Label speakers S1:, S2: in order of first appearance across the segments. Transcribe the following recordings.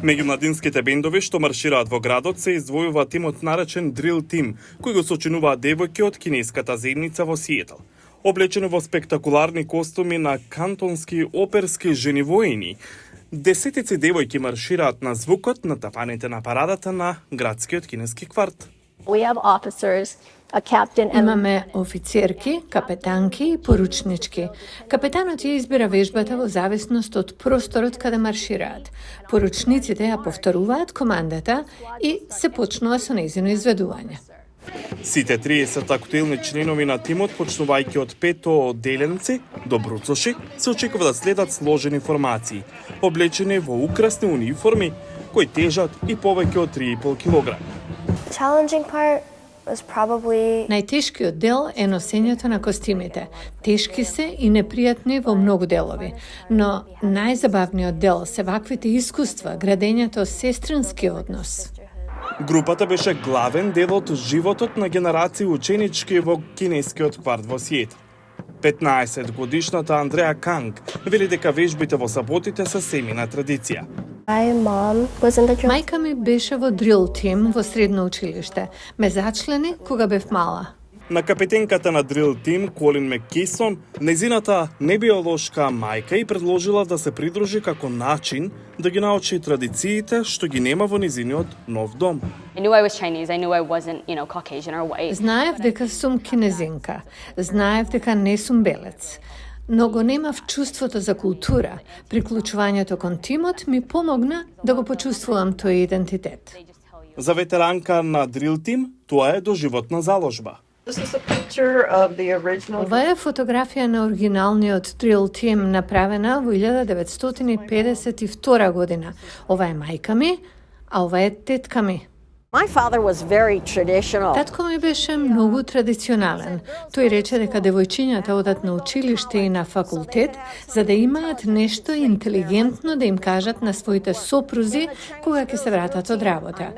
S1: Меѓу младинските бендови што маршираат во градот се издвојува тимот наречен Drill Team, кој го сочинуваат девојки од кинеската заедница во Сиетл. Облечени во спектакуларни костуми на кантонски оперски жени воини, десетици девојки маршираат на звукот на тапаните на парадата на градскиот кинески кварт.
S2: Имаме офицерки, капетанки и поручнички. Капетанот ја избира вежбата во зависност од просторот каде маршираат. Поручниците ја повторуваат командата и се почнува со нејзино изведување.
S1: Сите 30 актуелни членови на тимот, почнувајќи од 5 одделенци до бруцоши, се очекува да следат сложени формации, облечени во украсни униформи кои тежат и повеќе од 3,5 килограми.
S2: Најтешкиот дел е носењето на костимите. Тешки се и непријатни во многу делови, но најзабавниот дел се ваквите искуства, градењето сестрински однос.
S1: Групата беше главен дел од животот на генерации ученички во кинескиот кварт во Сиетл. 15-годишната Андреа Канг вели дека вежбите во саботите се семина традиција.
S2: Мајка ми беше во Drill Team во средно училиште. Ме зачлени кога бев мала.
S1: На капетенката на Drill Team, Колин Маккейсон, незината небиолошка мајка и предложила да се придружи како начин да ги научи традициите што ги нема во незиниот нов дом.
S2: Знаев дека сум кинезинка. Знаев дека не сум белец. Но го немав чувството за култура. Приклучувањето кон тимот ми помогна да го почувствувам тој идентитет.
S1: За ветеранка на Drill Team, тоа е доживотна заложба.
S2: Ова е фотографија на оригиналниот Drill Team направена во 1952 година. Ова е мајка ми, а ова е тетка ми. Татко ми беше многу традиционален. Тој рече дека девојчињата одат на училиште и на факултет за да имаат нешто интелигентно да им кажат на своите сопрузи кога ќе се вратат од работа.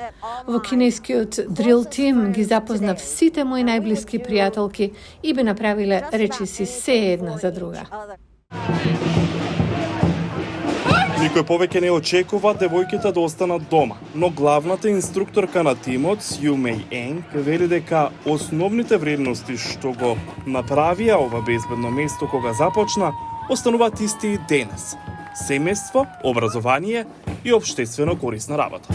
S2: Во кинескиот Drill Team ги запознав сите мои најблиски пријателки и би направиле речиси се една за друга.
S1: Никој повеќе не очекува девојките да останат дома, но главната инструкторка на тимот, Сју Меј Енг, вели дека основните вредности што го направија ова безбедно место кога започна, остануваат исти и денес. Семејство, образование и општествено корисна работа.